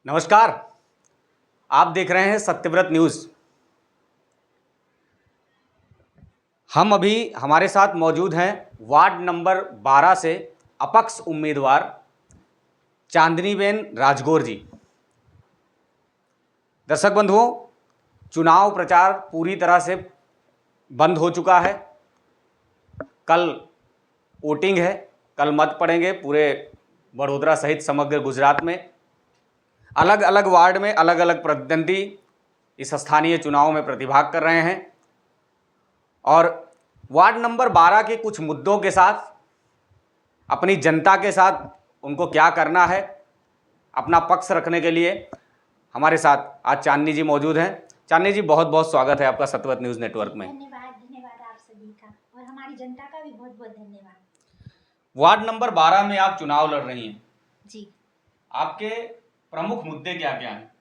नमस्कार। आप देख रहे हैं सत्यव्रत न्यूज़। हम अभी हमारे साथ मौजूद हैं वार्ड नंबर 12 से अपक्ष उम्मीदवार चांदनीबेन राजगौर जी। दर्शक बंधुओं, चुनाव प्रचार पूरी तरह से बंद हो चुका है। कल वोटिंग है, कल मत पड़ेंगे पूरे वडोदरा सहित समग्र गुजरात में। अलग अलग वार्ड में अलग अलग प्रतिद्वंदी इस स्थानीय चुनाव में प्रतिभाग कर रहे हैं और वार्ड नंबर 12 के कुछ मुद्दों के साथ, अपनी जनता के साथ उनको क्या करना है, अपना पक्ष रखने के लिए हमारे साथ आज चांदनी जी मौजूद हैं। चांदनी जी, बहुत बहुत स्वागत है आपका सत्यव्रत न्यूज़ नेटवर्क में। धन्यवाद आप सभी का और हमारी जनता का भी बहुत बहुत धन्यवाद। वार्ड नंबर 12 में आप चुनाव लड़ रही हैं जी, आपके प्रमुख मुद्दे क्या क्या हैं?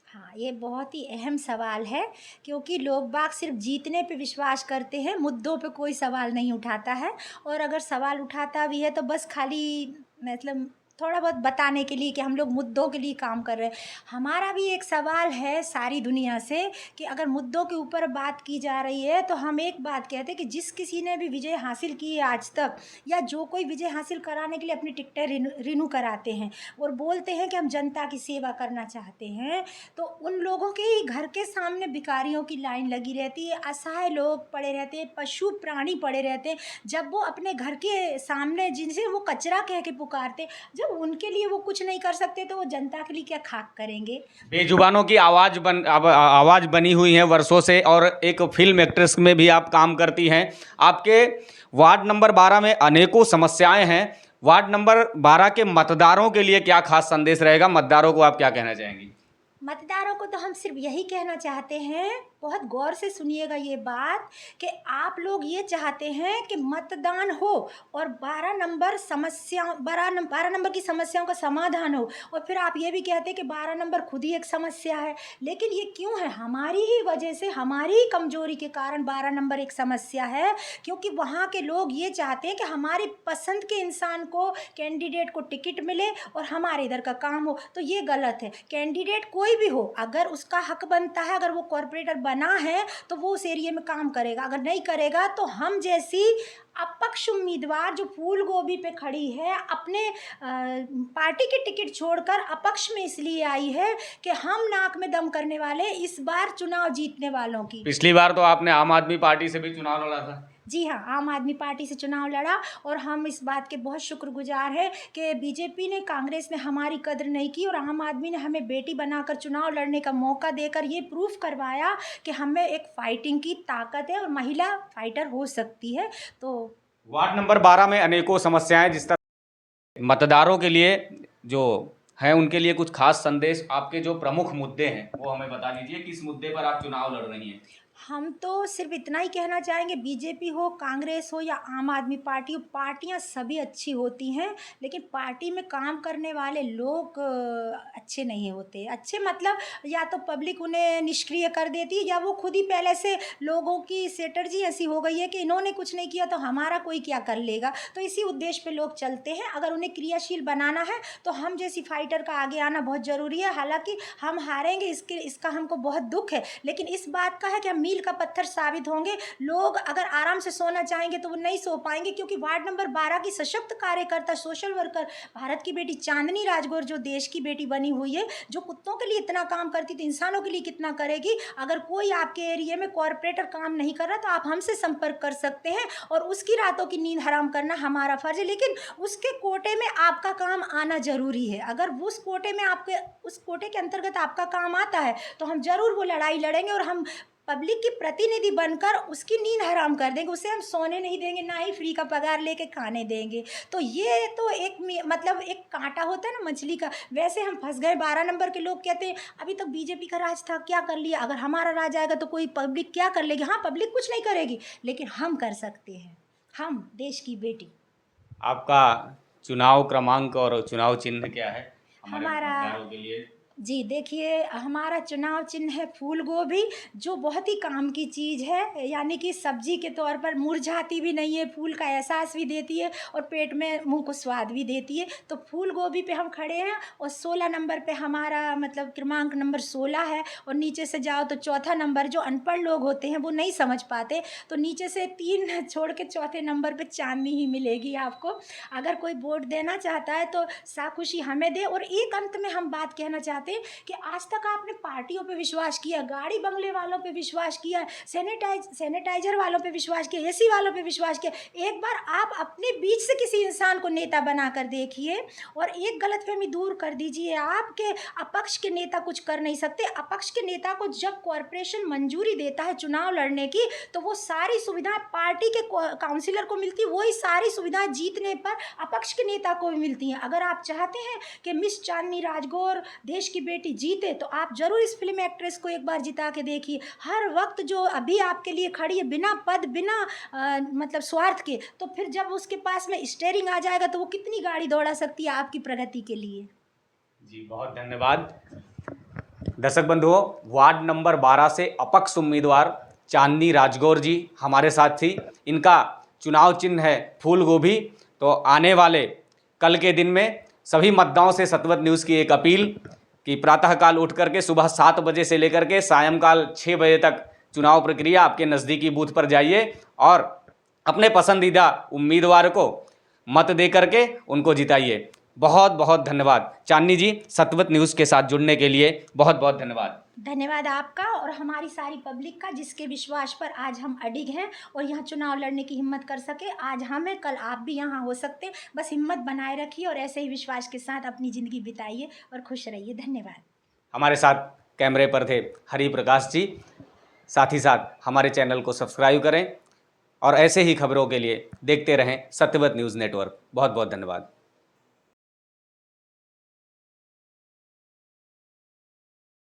हाँ, ये बहुत ही अहम सवाल है क्योंकि लोग बाग सिर्फ जीतने पे विश्वास करते हैं, मुद्दों पे कोई सवाल नहीं उठाता है। और अगर सवाल उठाता भी है तो बस खाली मतलब थोड़ा बहुत बताने के लिए कि हम लोग मुद्दों के लिए काम कर रहे हैं। हमारा भी एक सवाल है सारी दुनिया से कि अगर मुद्दों के ऊपर बात की जा रही है तो हम एक बात कहते हैं कि जिस किसी ने भी विजय हासिल की है आज तक, या जो कोई विजय हासिल कराने के लिए अपनी टिकटें रिन्यू कराते हैं और बोलते हैं कि हम जनता की सेवा करना चाहते हैं, तो उन लोगों के ही घर के सामने भिखारियों की लाइन लगी रहती है, असहाय लोग पड़े रहते हैं, पशु प्राणी पड़े रहते हैं। जब वो अपने घर के सामने जिनसे वो कचरा कह के पुकारते, जब उनके लिए वो कुछ नहीं कर सकते तो वो जनता के लिए क्या खाक करेंगे। बेजुबानों की आवाज़ बनी हुई है वर्षों से और एक फिल्म एक्ट्रेस में भी आप काम करती हैं। आपके वार्ड नंबर 12 में अनेकों समस्याएं हैं। वार्ड नंबर 12 के मतदारों के लिए क्या खास संदेश रहेगा? मतदारों को आप क्या कहना चाहेंगी? मतदारों को तो हम सिर्फ यही कहना चाहते हैं, बहुत गौर से सुनिएगा ये बात, कि आप लोग ये चाहते हैं कि मतदान हो और 12 नंबर की समस्याओं का समाधान हो, और फिर आप ये भी कहते हैं कि 12 नंबर खुद ही एक समस्या है। लेकिन ये क्यों है? हमारी ही वजह से, हमारी ही कमजोरी के कारण 12 नंबर एक समस्या है, क्योंकि वहाँ के लोग ये चाहते हैं कि हमारी पसंद के इंसान को, कैंडिडेट को टिकट मिले और हमारे इधर का काम हो। तो ये गलत है। कैंडिडेट कोई भी हो, अगर उसका हक बनता है, अगर वो कॉरपोरेटर बना है तो वो उस एरिया में काम करेगा, अगर नहीं करेगा तो हम जैसी अपक्ष उम्मीदवार जो फूल गोभी पे खड़ी है, अपने पार्टी की टिकट छोड़कर अपक्ष में इसलिए आई है कि हम नाक में दम करने वाले इस बार चुनाव जीतने वालों की। पिछली बार तो आपने आम आदमी पार्टी से भी चुनाव लड़ा था। जी हाँ, आम आदमी पार्टी से चुनाव लड़ा और हम इस बात के बहुत शुक्रगुजार हैं कि बीजेपी ने, कांग्रेस ने हमारी कद्र नहीं की और आम आदमी ने हमें बेटी बनाकर चुनाव लड़ने का मौका देकर ये प्रूफ करवाया कि हमें एक फाइटिंग की ताकत है और महिला फाइटर हो सकती है। तो वार्ड नंबर 12 में अनेकों समस्याएं, जिस तरह मतदारों के लिए जो है उनके लिए कुछ खास संदेश, आपके जो प्रमुख मुद्दे हैं वो हमें बता दीजिए। किस मुद्दे पर आप चुनाव लड़ रही हैं? हम तो सिर्फ इतना ही कहना चाहेंगे, बीजेपी हो, कांग्रेस हो या आम आदमी पार्टी हो, पार्टियां सभी अच्छी होती हैं, लेकिन पार्टी में काम करने वाले लोग अच्छे नहीं होते। अच्छे मतलब या तो पब्लिक उन्हें निष्क्रिय कर देती है, या वो खुद ही पहले से लोगों की स्ट्रेटजी ऐसी हो गई है कि इन्होंने कुछ नहीं किया तो हमारा कोई क्या कर लेगा। तो इसी उद्देश्य पे लोग चलते हैं। अगर उन्हें क्रियाशील बनाना है तो हम जैसी फाइटर का आगे आना बहुत ज़रूरी है। हालांकि हम हारेंगे, इसका हमको बहुत दुख है, लेकिन इस बात का है कि हम मील का पत्थर साबित होंगे। लोग अगर आराम से सोना चाहेंगे तो वो नहीं सो पाएंगे, क्योंकि वार्ड नंबर 12 की सशक्त कार्यकर्ता, सोशल वर्कर, भारत की बेटी चांदनी राजगौर जो देश की बेटी बनी हुई है, जो कुत्तों के लिए इतना काम करती थी, इंसानों के लिए कितना करेगी। अगर कोई आपके एरिया में कॉरपोरेटर काम नहीं कर रहा तो आप हमसे संपर्क कर सकते हैं और उसकी रातों की नींद हराम करना हमारा फर्ज है, लेकिन उसके कोटे में आपका काम आना जरूरी है। अगर उस कोटे में उस कोटे के अंतर्गत आपका काम आता है तो हम जरूर वो लड़ाई लड़ेंगे और हम पब्लिक की प्रतिनिधि बनकर उसकी नींद हराम कर देंगे, उसे हम सोने नहीं देंगे, ना ही फ्री का पगार लेके खाने देंगे। तो ये तो एक मतलब एक कांटा होता है ना मछली का, वैसे हम फंस गए। 12 नंबर के लोग कहते हैं अभी तक बीजेपी का राज था, क्या कर लिया, अगर हमारा राज आएगा तो कोई पब्लिक क्या कर लेगी। हाँ, पब्लिक कुछ नहीं करेगी, लेकिन हम कर सकते हैं, हम देश की बेटी। आपका चुनाव क्रमांक और चुनाव चिन्ह क्या है हमारे हमारा मतदारों के लिए? जी, देखिए हमारा चुनाव चिन्ह है फूल गोभी, जो बहुत ही काम की चीज़ है, यानी कि सब्जी के तौर पर मुरझाती भी नहीं है, फूल का एहसास भी देती है और पेट में मुँह को स्वाद भी देती है। तो फूल गोभी पे हम खड़े हैं और 16 नंबर पे हमारा मतलब क्रमांक नंबर 16 है, और नीचे से जाओ तो चौथा नंबर, जो अनपढ़ लोग होते हैं वो नहीं समझ पाते, तो नीचे से 3 छोड़ के चौथे नंबर पे चाँदनी ही मिलेगी आपको। अगर कोई वोट देना चाहता है तो साखुशी हमें दे। और एक अंत में हम बात कहना चाहते हैं कि आज तक आपने पार्टियों पे विश्वास किया, गाड़ी बंगले वालों पे विश्वास किया, सैनिटाइजर वालों पे विश्वास किया, एसी वालों पे विश्वास किया। एक बार आप अपने बीच से किसी इंसान को नेता बना कर देखिए और एक गलतफहमी दूर कर दीजिए। आपके अपक्ष के नेता कुछ कर नहीं सकते। अपक्ष के नेता को जब कॉरपोरेशन मंजूरी देता है चुनाव लड़ने की, तो वो सारी सुविधाएं पार्टी के काउंसिलर को मिलती, वही सारी सुविधाएं जीतने पर अपक्ष के नेता को भी मिलती हैं। अगर आप चाहते हैं कि मिस चांदनी राजगौर देश की बेटी जीते, तो आप जरूर इस फिल्म एक्ट्रेस को एक बार जिता के देखिए। हर वक्त जो अभी आपके लिए खड़ी है बिना पद बिना मतलब स्वार्थ के, तो फिर जब उसके पास में स्टीयरिंग आ जाएगा तो वो कितनी गाड़ी दौड़ा सकती है आपकी प्रगति के लिए। जी बहुत धन्यवाद। दर्शक बंधुओं, वार्ड नंबर 12 से अपक्ष उम्मीदवार चांदनी राजगौर जी हमारे साथ थी। इनका चुनाव चिन्ह है फूल गोभी। तो आने वाले कल के दिन में सभी मतदाताओं से सतवत न्यूज़ की एक अपील कि प्रातःकाल उठ करके सुबह 7 बजे से लेकर के सायंकाल 6 बजे तक चुनाव प्रक्रिया आपके नज़दीकी बूथ पर जाइए और अपने पसंदीदा उम्मीदवार को मत दे करके उनको जिताइए। बहुत बहुत धन्यवाद चांदनी जी, सतवत न्यूज़ के साथ जुड़ने के लिए बहुत बहुत धन्यवाद। धन्यवाद आपका और हमारी सारी पब्लिक का, जिसके विश्वास पर आज हम अडिग हैं और यहाँ चुनाव लड़ने की हिम्मत कर सके। आज हम हैं, कल आप भी यहाँ हो सकते। बस हिम्मत बनाए रखिए और ऐसे ही विश्वास के साथ अपनी ज़िंदगी बिताइए और खुश रहिए। धन्यवाद। हमारे साथ कैमरे पर थे हरि प्रकाश जी। साथ ही साथ हमारे चैनल को सब्सक्राइब करें और ऐसे ही खबरों के लिए देखते रहें सत्यवत न्यूज़ नेटवर्क। बहुत बहुत धन्यवाद।